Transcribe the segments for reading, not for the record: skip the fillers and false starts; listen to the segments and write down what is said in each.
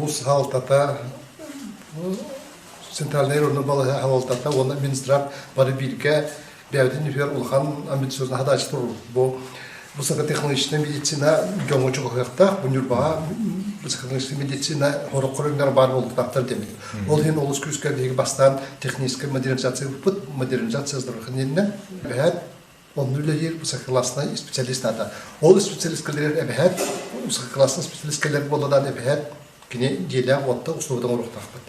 улус халтата центральный районный балы халтата оны Минздрав бары бирге бәуден ефер улхан амбициозный хадач тур бу высокотехнологичная медицина жоңу чугакта бунюрба высокотехнологичная медицина хорокорыңдар бар болуктактар демек. Ол хен улус күскәдәге бастан техническая модернизация бут модернизация здравоохранения бәд он нулер высококлассный специалист надо. Ол специалистлер әбәд высококлассный специалистлер болудан әбәд кине деля отта условидан урухтакпыт.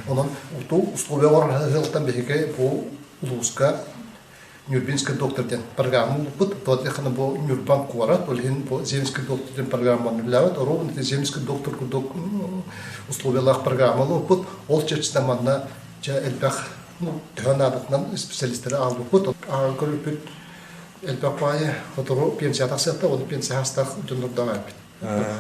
Онун уту условиялар хәлтан беге бу улуска Нюрбинский докторден программу бут тотлехана бу Нюрбан куара толхин бу земский докторден программа нуляват ровно земский доктор кудок условиялар программалу бут ол чечтаманна ча элбах ну тханадатнан специалисттер алды бут алколпит элбапая оторо пенсиятасында он пенсиястах дөнөрдөгә бит.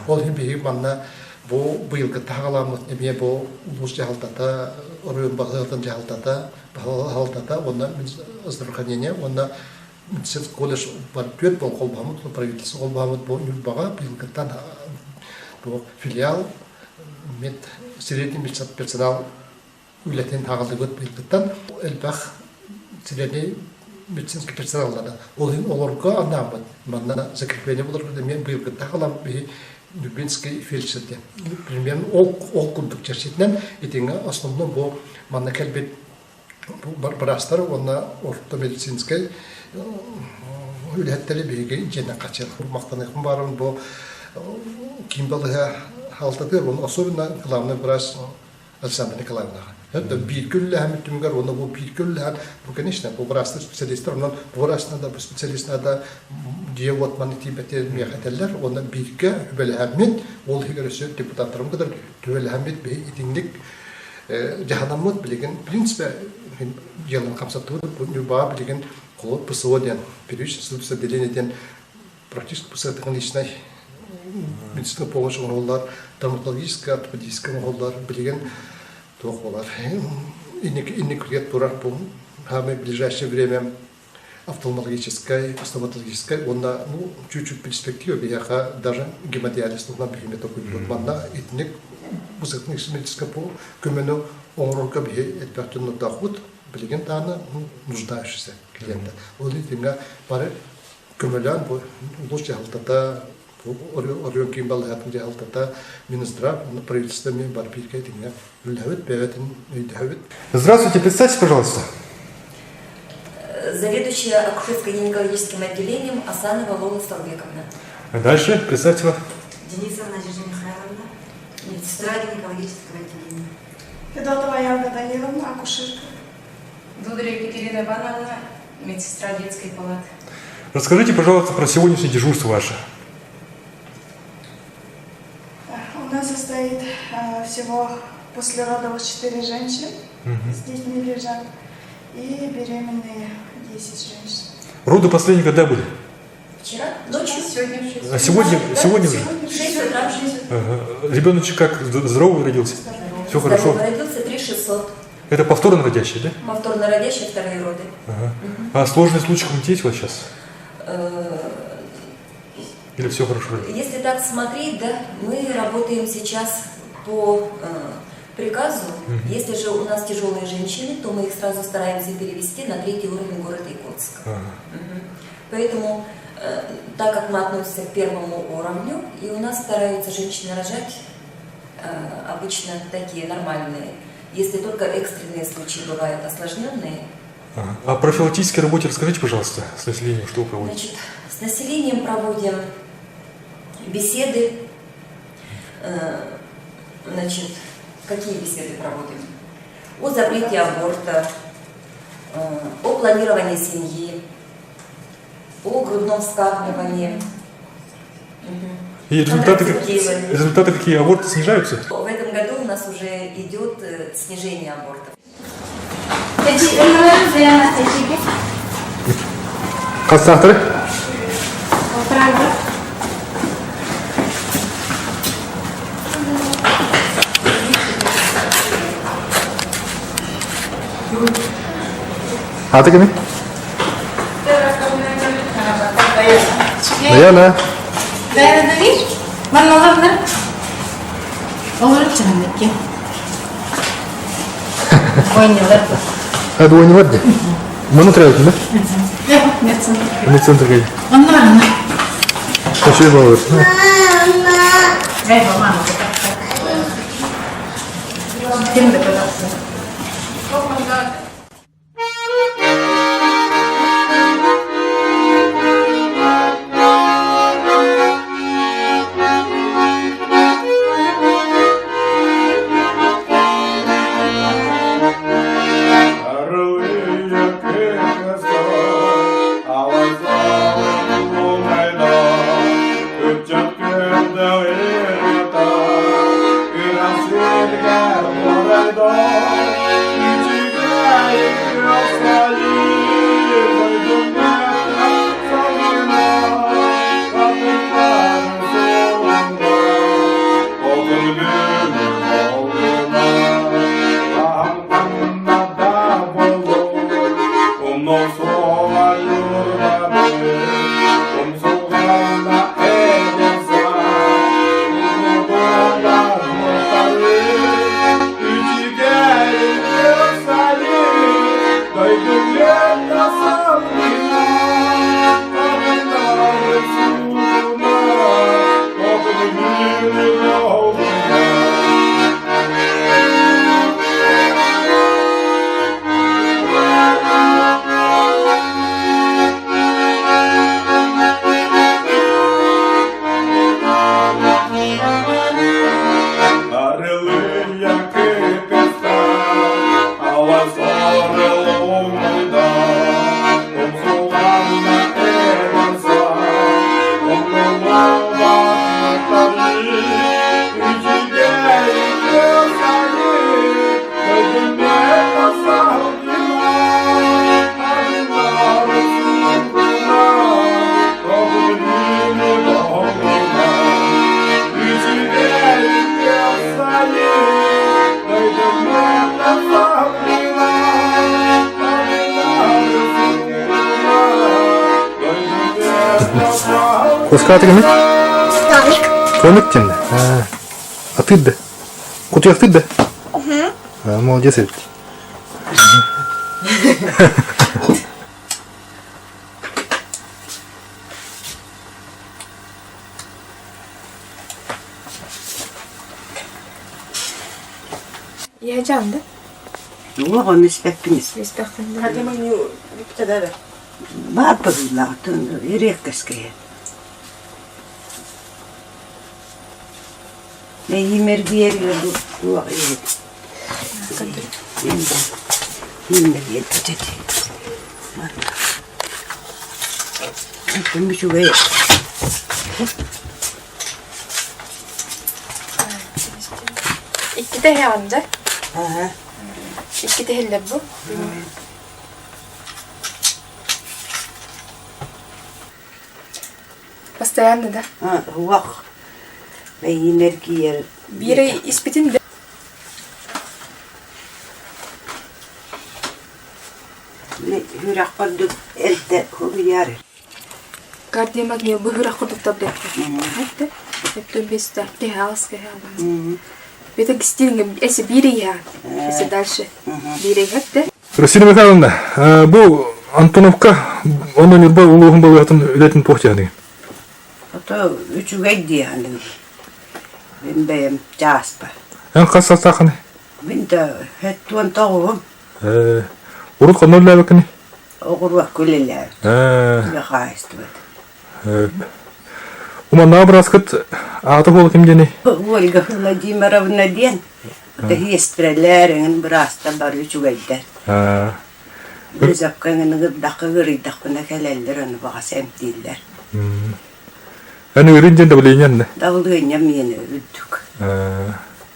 Ол хин беге манна бу быйылгы тагаламыт эме бу улус жалтата орын багытын жалтата халтата онда здравоохранение онда медицинский колледж бар пет бол колбамыт правительство колбамыт бу бага быйылгыдан бу филиал мед средний медицинский персонал үлетен тагалды гөт быйылгыдан элбах средний медицинский персоналда ол олорга анамыт манна закрепление булар мен быйылгы тагалам Нюрбинский фельдшерде. Примерно ол курдук чарчетнен итинга основном бу манна келбет барастар онна орто медицинский үлеттеле беге жена качыр мактаныкмын барын бу кимбалга халтады он особенно главный врач Александра Николаевна. Это биркүлле һәм түмгәр оны бу биркүлле бу конечно бу врачтар специалисттар оннан бу врач надо бу специалист надо диевот манитибетер мехателләр оны биркә беләһәмит ол хигәрәсе депутатларым кадәр төбәләһәмит бе итинлек җаһанамут билеген принципе ялын камсатты бу нюба билеген кулы псоден периш субсидия делениеден практически психологический медицинская помощь олар травматологическая ортопедическая олар билеген тохолар. И крет турар по в ближайшее время офтальмологической, стоматологической, он на чуть-чуть перспективе бияха даже гемодиализ нужна бихиме такой вот манна этник высокотехническая по кумену онрока бихе этпертюнно доход билеген тана нуждающийся клиента. Он литинга паре кумелян по лучше халтата Орион Кимбал хатын жалтата Минздрав правительствами барбирка этинга үлһәвит бәгәтен өйдәвит. Здравствуйте, представьтесь, пожалуйста. Заведующая акушерско-гинекологическим отделением Асанова Лола Столбековна. А дальше представьте вас. Денисова Надежда Михайловна, медсестра гинекологического отделения. Федотова Ялга Даниловна, акушерка. Дударь Екатерина Ивановна, медсестра детской палаты. Расскажите, пожалуйста, про сегодняшнее дежурство ваше. У нас состоит всего после родов 4 женщины с детьми лежат и беременные 10 женщин. Роды последние когда были? Вчера? Ночью? Сегодня в 6. А сегодня уже? 6 утра. Ага. Ребеночек как, здоровый родился? Все хорошо? Здоровый родился 3600. Это повторно родящий, да? Повторно родящие вторые роды. Ага. А сложный случай какой-нибудь есть у вас сейчас? Или все хорошо? Если так смотреть, да, мы работаем сейчас по приказу. Если же у нас тяжелые женщины, то мы их сразу стараемся перевести на 3-й уровень города Якутска. Поэтому так как мы относимся к первому уровню, и у нас стараются женщины рожать обычно такие нормальные. Если только экстренные случаи бывают осложненные. Ага. А о профилактической работе расскажите, пожалуйста, с населением, что вы проводите? Значит, с населением проводим беседы. Значит, какие беседы проводим? О запрете аборта, о планировании семьи, о грудном вскармливании. И результаты какие? Аборты снижаются? В этом году у нас уже идет снижение абортов. Kaç saattir? Adı kimin? Dayana. Dayana da bir. Bana olabilir. Olur canım ki. Oynuyorlar. Hadi oyunu var ya. Bana треба, да? Yok, netsin. Медцентр гай. Onlar mı? Kaçıyor bağır. Evet, mama. Kim de kadar? Koska atı kimin? Tomik. Tomik canım. Ha. Atıydı. Kutuya atıydı. Ha, молодец ведь. Heyecanlı. Luego nispeppinis. Respektinde. Hadi ben ابتدى Barbarilla tun irekkeske. Ne yimer diğer yolu bu ayet. Yine yetecek. Şimdi şu ve İki de heyecanlı. aha. İki de helle bu. Постоянно, да? Ha, vak. Ve yimer giyer. Biri ispitin de. Ne hürak kaldık elde hubiyar. Кардиомагния быхыра ходук таблетка. Хатта. Это без так хаос хаос. Это гистинга, если бири я. Если дальше бири хатта. Русина Михайловна, bu Антоновка ондан юрба улуғын балуатын өлетін тоқтияны. Ото üçüge diyelim. Ben beyim caspa. Ән қаса сақыны. Ben de hep tuan tavuğum. Урут қонор ләбекіні. Oğurlak kuleler. Ne kayıstı var. Уман набраскыт аты бол кимдени. Olga Vladimirovna diyen. Da histrelerin biraz da var üçüge der. Biz akkanın gıdakı gırıydak buna keleller onu bağa semtiller. Әні өрінжен де білейнен. Davulduğun yemeyeni öldük.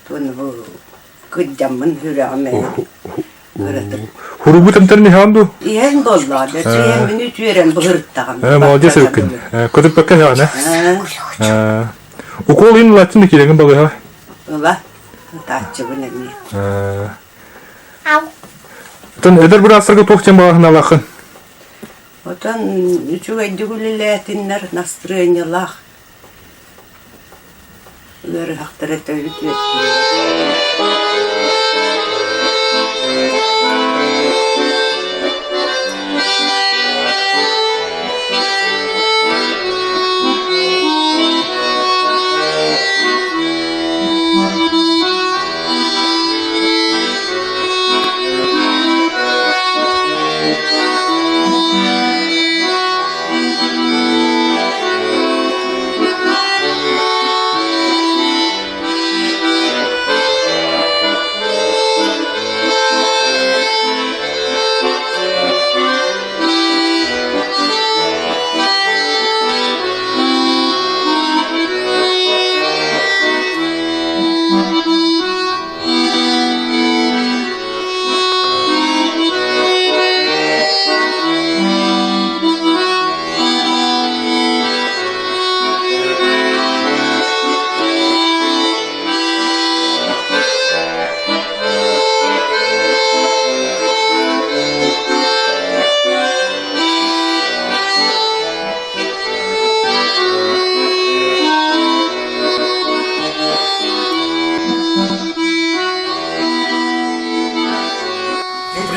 Bunu bu kıdcamın hürame. Хурубу тәмтерни ханду. Yen dolladı. Sen beni ütüren bıhırttağım. Молодец өкін. Көтіп бәккен яғына. Укол ин латинді кереген балы ха. Ulan. Taççı bu ne mi? Тон эдер бір асырғы тоқтен бағын алақын. Otan üçüge düğülületinler настроениялах. Uları haktara tövlük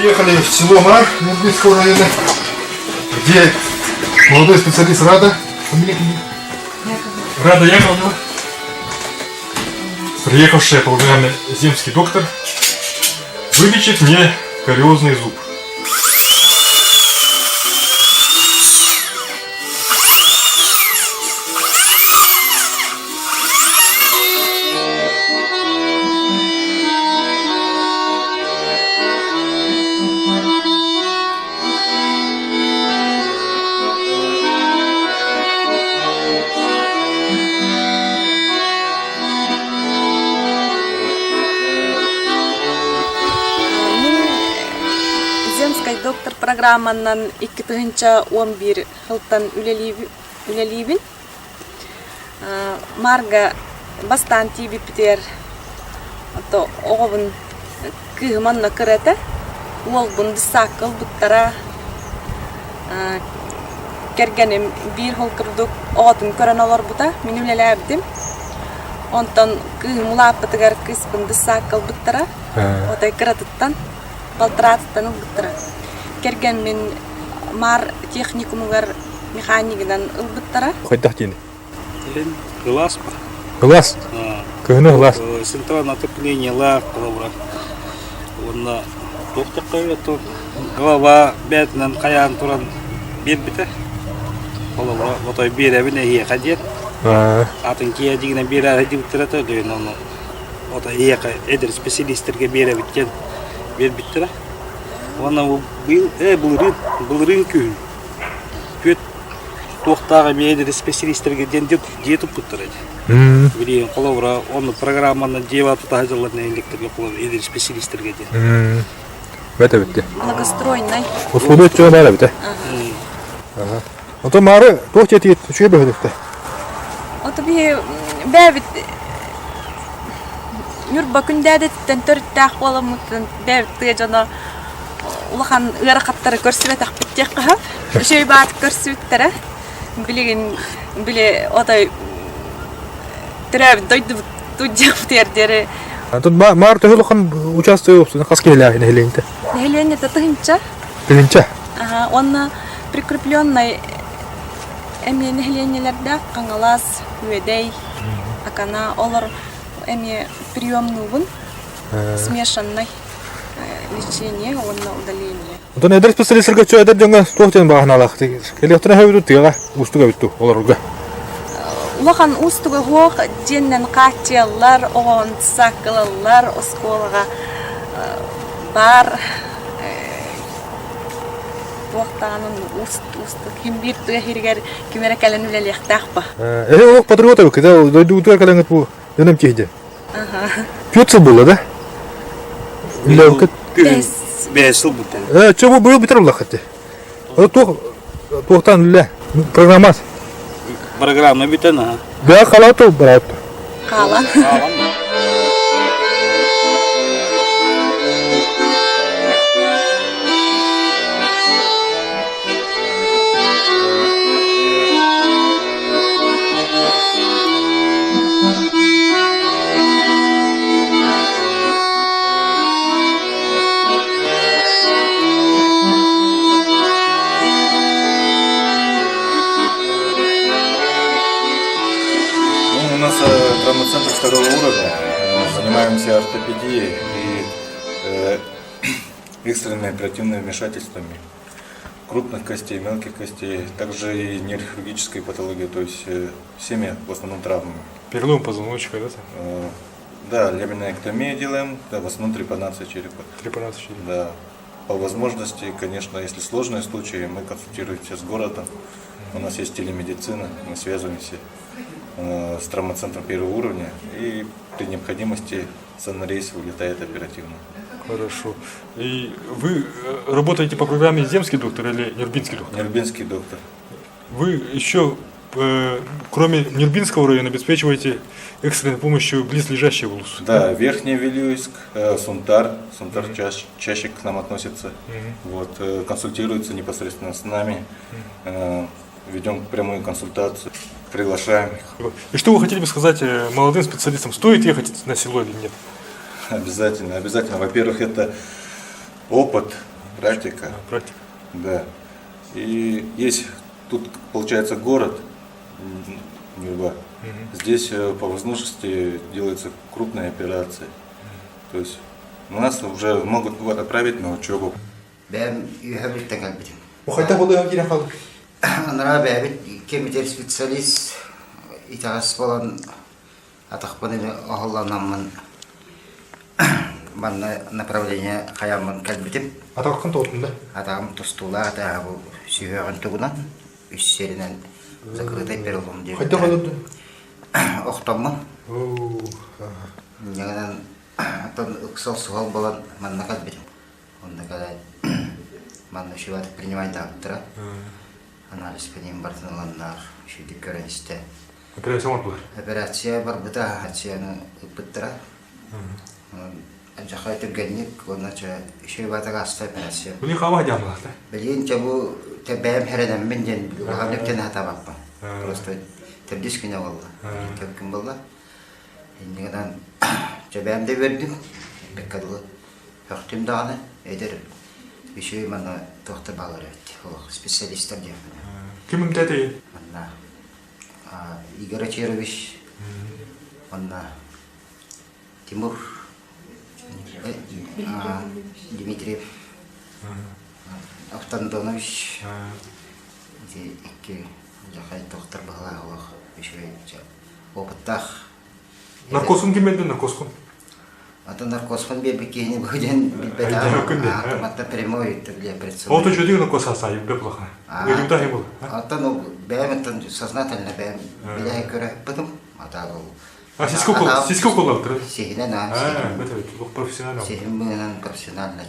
Приехали в село Мар, Мурманского района, где молодой специалист Рада, Рада Яковлева, приехавшая по программе «Земский доктор», вылечит мне кариозный зуб. Земский доктор программанан 2011 жылдан үлелибин. Марга бастан тибит битер. Ато оғын кыгыманна кырата. Ол бунды сакыл буттара кергенем бир холкырдык оғатын көрәналар бута. Мен үлеләбдим. Онтан кыгымлаппатыгар кыс бунды сакыл буттара. Отай кыратыттан. Балтыраттан ылбыттыра. Керген мен мар техникумугар механикадан ылбыттыра. Қойдақ дейін? Глаз. Глаз? Көгіні глаз? Центральное отопление лақ қалауыра. Онна тоқтық қойды. Голова бәтінен қаян тұран бет біті. Қалауыра. Отой беребіне ие қадет. Атын кия дегінен бере әдеуттірі дөйін оны. Отой ие әдір специалистерге бере біткен. Бер биттера. Ona бұл рын күйін. Көт тоқтағы мейді специалистерге детіп бұттырады. Білейін қолауыра, оны программаны деватыты hazırlarына электрге қолауыра, едір специалистерге де. Бәті бітті. Благостройный. Услуды өтчіға бәрі бітті. Ото мары тоқ жеті ет, үшіге бөхілікті. Ото бәбіт Нюрба күндәдеттен төрттәк боламыттан бәбітті жана улахан ырақаттары көрсібетақ біттек қағап. Үшөй бат көрсібеттері. Біле отай түрәбін дойды тұджақ бұтердері. Тут мар төхіл ұқан участы өпсін, қас келі ағын әлейінді? Әлейінді тұғынша? Білінча? Ага, он прикрепленный эми нехленелерде кангалас үедей акана олар эми приемнугун смешанный лечение, он на удаление. Онтон эдер специалистерге чо эдер жаңа тохтен баганалак. Келектен хавду тыга, устуга битту оларга. Улахан устуга хох деннен каттеллар, он сакыллар осколага бар вақтанын уст ким бир туя хиргер кимере кален үлел яктакпа. О, патриоты, когда дойду утра кален бу янам тихде. Ага. Пьется было, да? Или как? Бес жыл бүтен. Чего был битер хатте? Тохтан ле программа. Программа бүтен, ага. Да, халату брат. Кала. У нас травмоцентр второго уровня. Занимаемся ортопедией и экстренными оперативными вмешательствами крупных костей, мелких костей, также и нейрохирургической патологии, то есть всеми в основном травмами. Перелом позвоночника, да? Да, ляминэктомию делаем, да, в основном трепанация черепа. Трепанация черепа. Да. По возможности, конечно, если сложные случаи, мы консультируемся с городом. У нас есть телемедицина, мы связываемся с травмоцентром первого уровня и при необходимости санрейс вылетает оперативно. Хорошо. И вы работаете по программе земский доктор или нербинский доктор? Нербинский доктор. Вы еще, кроме Нербинского района, обеспечиваете экстренной помощью близлежащие улусы? Да, Верхний Вилюйск, Сунтар чаще к нам относится. Вот, консультируется непосредственно с нами, ведем прямую консультацию, приглашаем их. И что вы хотели бы сказать молодым специалистам? Стоит ехать на село или нет? Обязательно, обязательно. Во-первых, это опыт, практика. Практика. Да. И есть тут, получается, город Нюрба. Здесь по возможности делаются крупные операции. То есть у нас уже могут отправить на учебу. Анара бәбит кемитер специалист итагас болан атақпан или оғыланамын манна направление хаямын кәлбітім. Атаққын тоғытын да? Атағым тұстула атағы сүйеғін тұғынан үш серінен закрытай перелом деп. Қайда қалады? Оқтамын. Негенен атан ұқсал суғал болан манна кәлбітім. Онда кәлі манна шиваты принимать дақтыра. Анализ пенен бартыналандар, шүйдік көріністі. Операция бар бұлар? Операция бар бұта, операцияны ұппыттыра. Жақай түргенник, онача шүй батаға асты операция. Бұны қама жамылар, да? Білейін, бұл бәйім хәренен мен ден ғавлектен хата бақпа. Просто түрдіс күні болды. Көпкін болды. Ендігінен бәйімді бердім. Беккадылы өқтім дағаны. Әдір үші мана тоқтыр бағыр өтті. Специалистер деп. Кім үмтәді? Игорь Ачирович, Тимур, Дмитриев, Автандонович, жақай тоқтар бағалай олық, опыттақ. Наркоскун кем елді наркоскун? Ата наркоскун бебекейіне бүгден білбеді автоматта прямой для операционной. Ол түшеді наркос аса, ебе плаха. Үйдімді ағай бұл? Ата бәйіміттен сознательно бәйім біләй көрі бұдым. Ата бұл. Сиську қолы тұр? Сихинен аң. Бәтәбет, бұл профессионал. Сихин бұғынан профессионально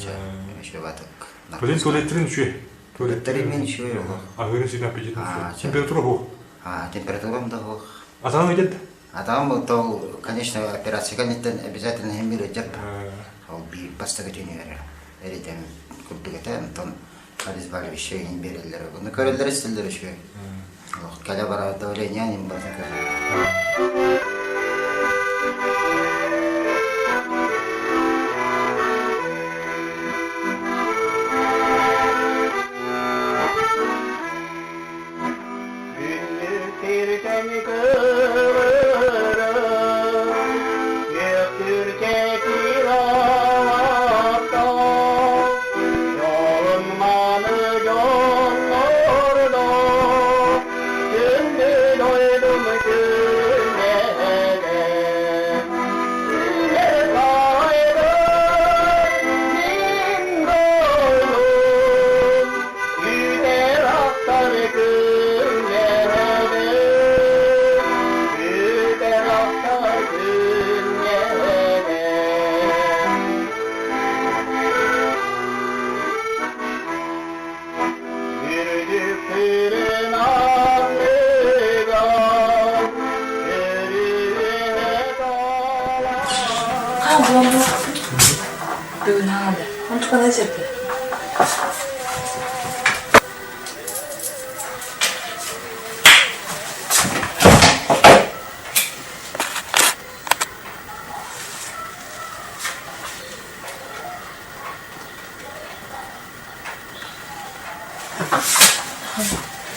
шөбатық. Білен туалеттерін үшуе? Туалеттерін мен үшуе олық. Ағырын сүйден аппетитін температура бұл? Температурам да бұл. Атаның өйдеді? Атам то, конечно, операция, конечно, обязательно имеет держб. Он би поставить эритем культугатем, то разбали вещей не берели. Но коридор стиль решил. Когда было давление, не было такого. Bugün hadi. Onu bana çekti.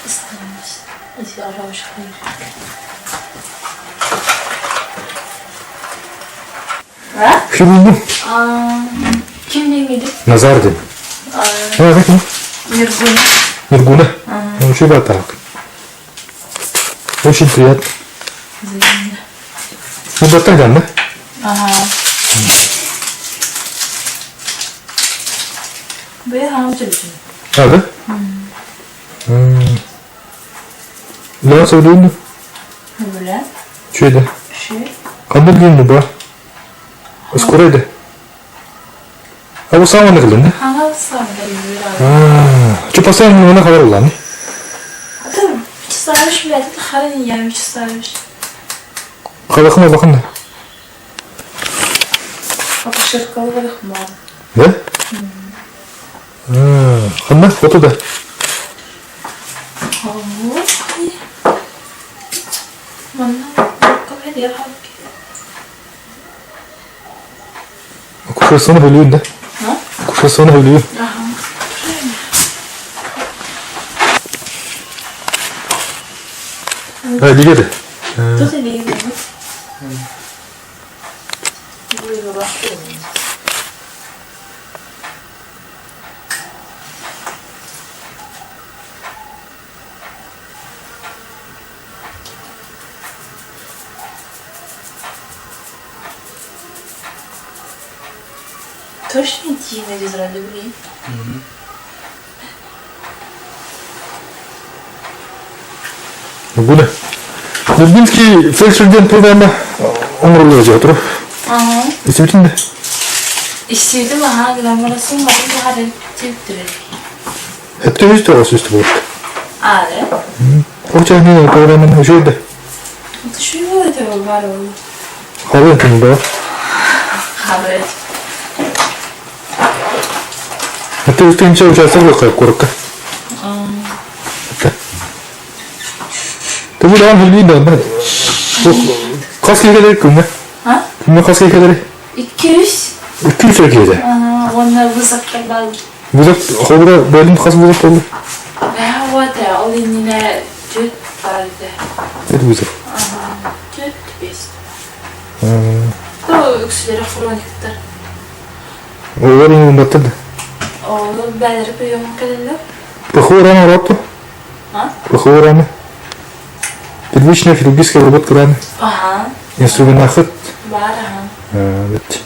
İstememiş. İşte aramış hayır. Ha? Filmde. Kim neydi? Nazar dedim. Ne bakayım? Mirguna. Mirguna. Ну, что так? Очень приятно. Ну, батальон, да? Ага. Böyle hamçılıksın. А, да? Для söyleyeyim. Böyle. Şöyle. Şey. Kandır длинный, ба. Скорый. А вы сам не кылдың, да? Ага, сам da Что постоянно ona kadar olan? Tabii. Hiç sarmış bile. Harın yani hiç sarmış. Kalakına bakın da. Kapı şırkalı bakma. Ne? Kanda foto da. Kuşasını bölüyorsun da. Kuşasını bölüyor. Hadi gel. Tut elini. Buraya bak. Точно идти на дизраблюблей? Bu ne? Bildiğiniz фельдшерден programda omuruluyor жатыр. Ага. Действительно. İstiyordum aha, glamorasın var, bu hadi teptirir. Hep de yüz lirası üstü bu. Ale. O çayını programın şeyde. Düşünüyor da tabii var o. Haber ettim daha. Haber. Hatta üstü imza uçarsak yok kayıp korkka. Tabii daha hırlıyım da ben. Kaç kere kadar kılma? Ha? Kılma kaç kere kadar? 200. 200 kere kadar. Aha, onlar vızakta kaldı. Vızak, havada bölüm kaç vızak oldu? Ve havada, o yine cüt vardı. Hadi vızak. Aha, cüt biz. O öksüleri kroniktir. Oğlar yine batırdı. O belirli bir yolun kalırlı. Похоже, работу. А? Похоже. Первичная хирургическая обработка раны. Ага. Инструментахат. Var aha. Evet.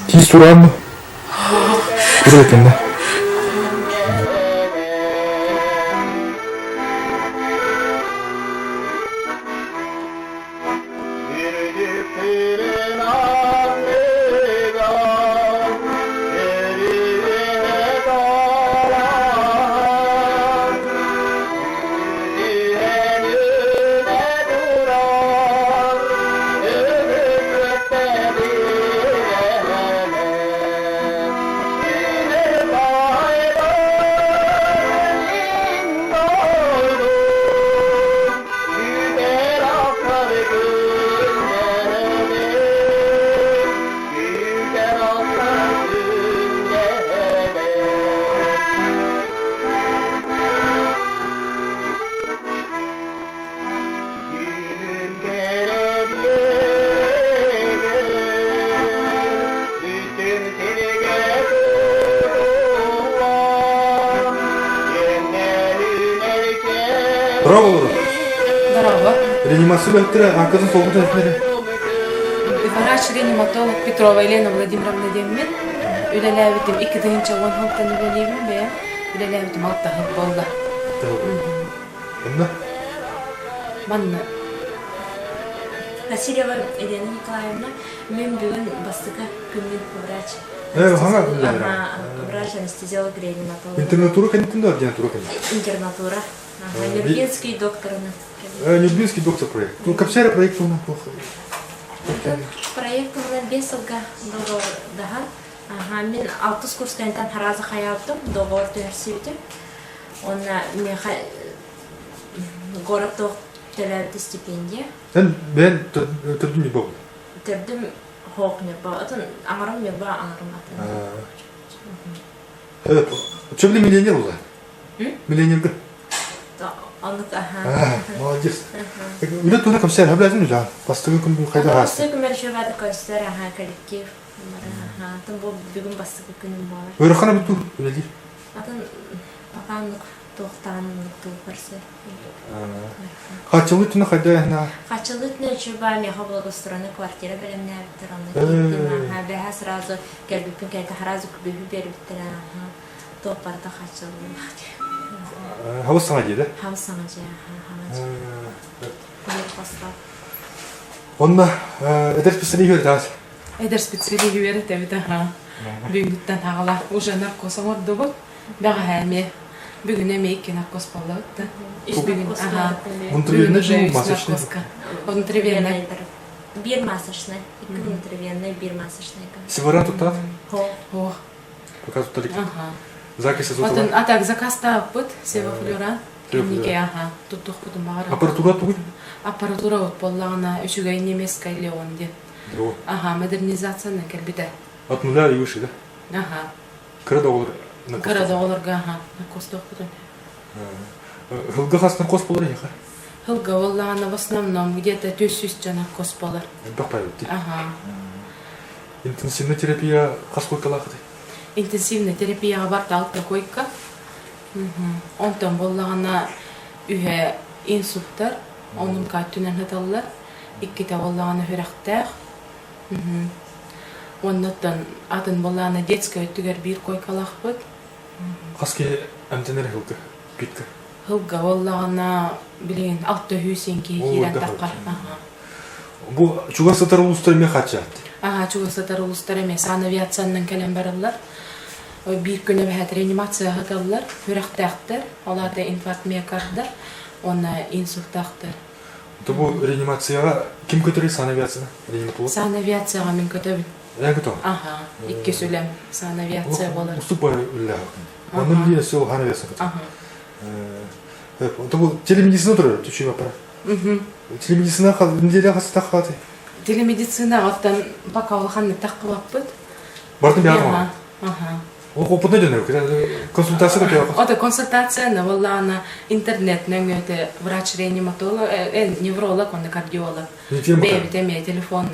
Кисть рану. Курдакин, да? Bye. Здорово. Здорово. Реанимация бәттірі, ақызын соғыды әтмері. Врач-реаниматолог Петрова Елена Владимировна деммен. Үлеләбітім 2-10 ғылттан үлелеймін бе. Үлеләбітім 6 ғылт болды. Әнна? Манна. Васильева Елена Николаевна, мен бүгін бастығы күннің врач. Хаңа? Врач-анестезиолог реаниматолог. Интернатура кәнеттіңді ординатура кәнет? Интернатура. Нюрбинский докторына. Нюрбинский доктор проект. Ну, капсера проект у нас плохо. Проект у нас 5 жылға доғырдаған. Мен 6 курстан таразы қаяптым, доғыр тәрсеуді. Оны мен город тоқ төләуді стипендия. Сен бән түрдің не болды? Түрдім хоқ не болды. Атын аңырым не ба аңырым атын. Че білі миллионер олар? Миллионергі? Анық, Молодец. Үлет туна капсера, біләзін үлі? Бастығы күн қайда ғасты? Бастығы күн мәрші бәді көстер, коллектив. Атын бұл бүгін бастығы күнім бар. Өріқана бұтты үлелер? Атын бақанлық тоқтанлық тұлғырсы. Қачылы түні қайда әна? Қачылы түні чүба меха благоустроенный квартира білімне әбіттір. Бәға сразу кәлбіппен кәлті харазы күбебі бербіттір. Тоқпарда қачылы. Havuz sana deydi? Havuz sana deydi. Күнер қостау. Онна эдер специалист үйерді аз? Эдер специалист үйерді әбіті. Бүгіндіктен ағала. Уже наркоса орды бұл. Бәға әме. Бүгін әме екен наркос болды. Внутривенный же масочный? Внутривенный. Bir масочный. Внутривенный, bir масочный. Севаран тұттады? О. Пока тұттады екен? Закиси Отын атак закаста бұд, севафлюран. Кемнеге, тұттық бұдым бағара. Аппаратура тұғын? Аппаратура от болағына үшігай немесқа иле онде. Модернизацияны кәлбіді. От нуля и выше, да? Кырада олар? Кырада оларға, накостық бұдым. Хылға қас наркос болар еқа? Хылға олағына в основном где-то 200 наркос болар. Бақпай өтті? Интенсивная терапия қас қойқа лақыды? Интенсивная терапия бар талты койка. Онтан боллағана үйе инсульттар, оның кәттінен хыталылар. Иккеті боллағана хүрәқтәқ. Оннаттан атын боллағана детская өттігер бір койкалақ бұд. Қаске әмтенер хылғы, біткі? Хылға боллағана білген 600 кейден таққар. Бұл чуғасатар ұлыстар ме қатшы атты? Чуғасатар ұлыстар емес, авиацияның кәлем барылар. Bir күні бәхәт реанимация ғыталылар, хүрәқтәқтір, оларда инфаркт миокарддар, оны инсульттақтыр. Бұл реанимацияға кім көтірі санавиацияны? Санавиацияға мен көтөбін. Әңгі тоң? Икке сөйлем санавиация болар. Ұстық бары үлі ағын. Оның дейін сол санавиацияны көтір. Бұл телемедицина тұрыр, түші аппарат? Телемедицина неделе қасы таққады? Телемедицина оттан бақауылғанны таққы баппыд. Бардың бе ағыма? Опытный дөнер, консультация как я. Это консультация, на волна интернет, на это врач-реаниматолог, невролог, он кардиолог. Бэби, темия телефон,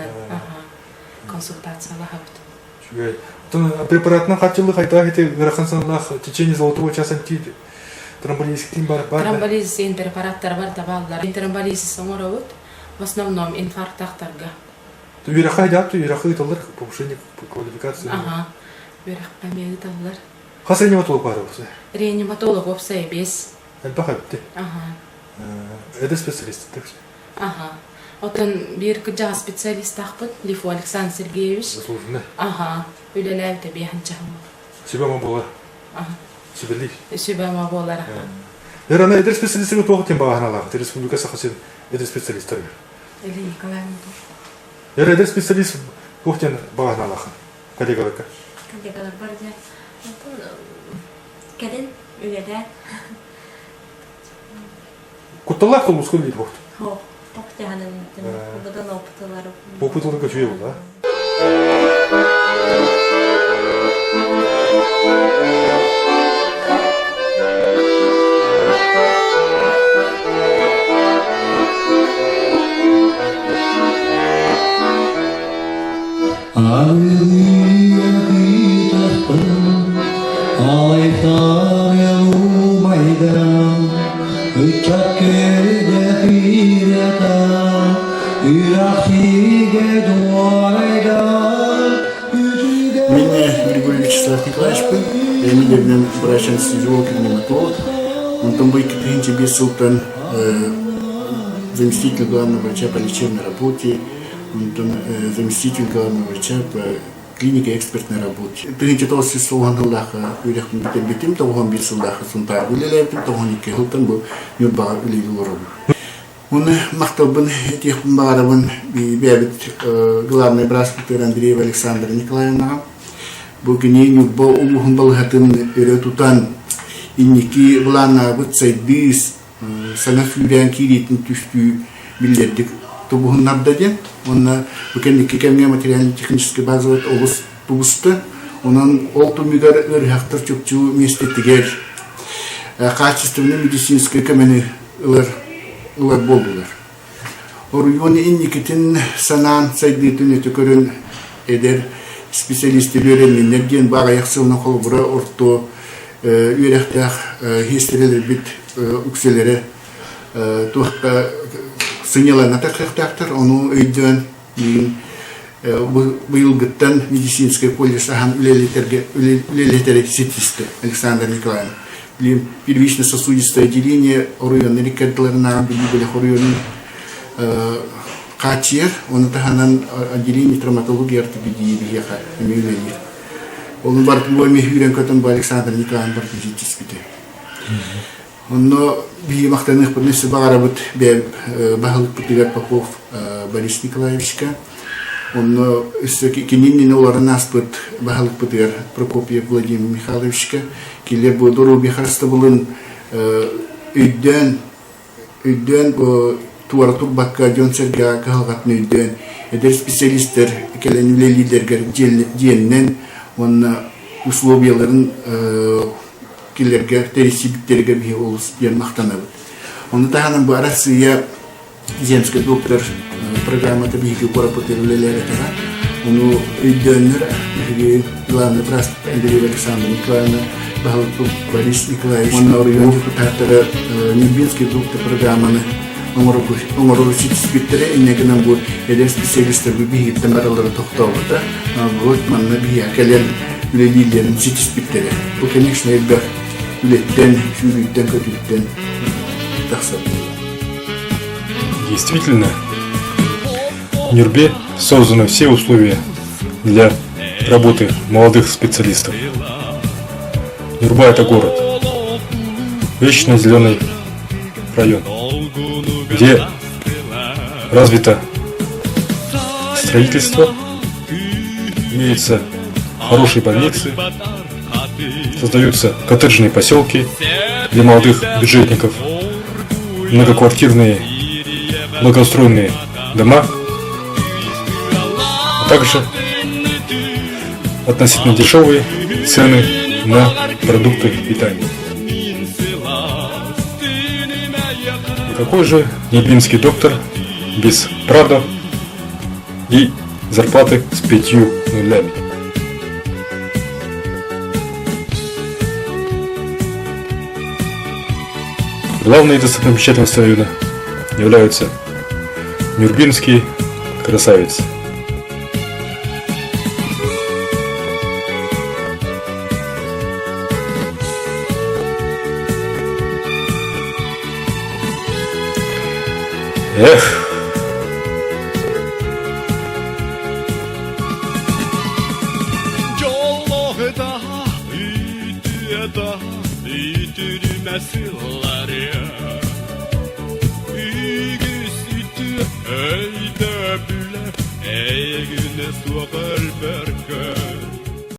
консультация лахабт. Препарат на хотел хайта, это верхансанлах в течение золотого часа тиды. Тромболизис бар. Тромболизис препарат тарвар. Тромболизис саморовод, в основном инфаркт ахтарга. Ты верхай да, ты верхай толлар повышение квалификации. Верх помеет аллар. Хас реаниматолог бар болса? Реаниматолог опция без. Бақай бітті? Это специалист, так же? Отын бір күджаға специалист ақпыд, Лифу Александр Сергеевич. Заслуженный? Үлеләуді бейхін жағым. Сөйбәма болар? Сөйбәлі? Сөйбәма болар. Ана эдер специалистігі тоғы тен бағана лағы, республикасы қасен эдер специалисттер бер. Елена Николаевна. Эдер специалист тоғы тен бағана лағы, коллегаларка? Коллегалар бар де. Кәден үлелі. Құтталақ қыл мұсқыл дейді бұқты? Оқытығанын бұдан опытылары. Опытылығы жүйе бұл, Alay sağ yalu maydan, Григорий Вячеслав Николаевич был, я именно врачан физиолог-реаниматолог. Он там был тебе султан, заместитель главного врача по лечебной работе, он там заместитель главного врача по клинике экспертной работе. Ты толси слуган Аллаха, уйдах битим толган бит Аллаха сунтар, улилевтим толган икехултан был нюрба улилуру. Он махтал бы этих барован и бегает главный браслет Андреева Александра Николаевна. Богиненю бо улухун балгатын эретутан инники влана вытсайд бис санафюрян киритин түстү билдердик тобухун набдаде онна букенники кемге материально-технической базовый область тубусты онан олтумигар ырхактар чукчу местеттигер качественный медицинский камени ылар болдулар оруйоны инникитин санан сайдытын өтөкөрөн эдер специалисты öğrenenlerden bağa yaxsılına kolbura orta üyerekte historyler bit ükselere tuhta sınyalarına taktaktır onu öydön bu yılgıttan медицинский колледж ахан үлелетерге сетисті Александр Николаевна. Первично-сосудистое отделение районной рекордларына были районный Качер, он таханан отделение травматологии и ортопедии бияха имеюлени. Он бар мой хюрен котон ба Александр Николаевич бар физически. Он но би махтаных поднесе багарабут бе багал путигар Попов Борис Николаевичка. Он но кининни ноларна спот багал путигар Прокопьев Владимир Михайловичка. Киле бу дору бихарста булын үйден туартук бакка жонсерга калгатны үйден эдер специалисттер келенүле лидергер диеннен он условияларын килерге терисибиттерге бии олус диен мактанабыт. Оны таханын бу Россия земский доктор программата биги поработерлелер этера. Оны үйденнер главный врач Андреева Александра Николаевна Борис Николаевич. Он район депутата Нюрбинский доктор программаны Оморочит спиттере иннекенен бу эдер специалисттер бии темаралары токтолда. Вот манна бии келен лилилерин сити спиттере. Бу конечно элбер леттен, шүрүттен, көтүттен таксат. Действительно, в Нюрбе созданы все условия для работы молодых специалистов. Нюрба — это город, вечно зеленый район, где развито строительство, имеются хорошие больницы, создаются коттеджные поселки для молодых бюджетников, многоквартирные, благоустроенные дома, а также относительно дешевые цены на продукты питания. И какой же нюрбинский доктор без права и зарплаты с 5 нулями? Главной достопримечательностью района являются нюрбинские красавицы. Эх! Ey de bile, ey güne soğuk ölber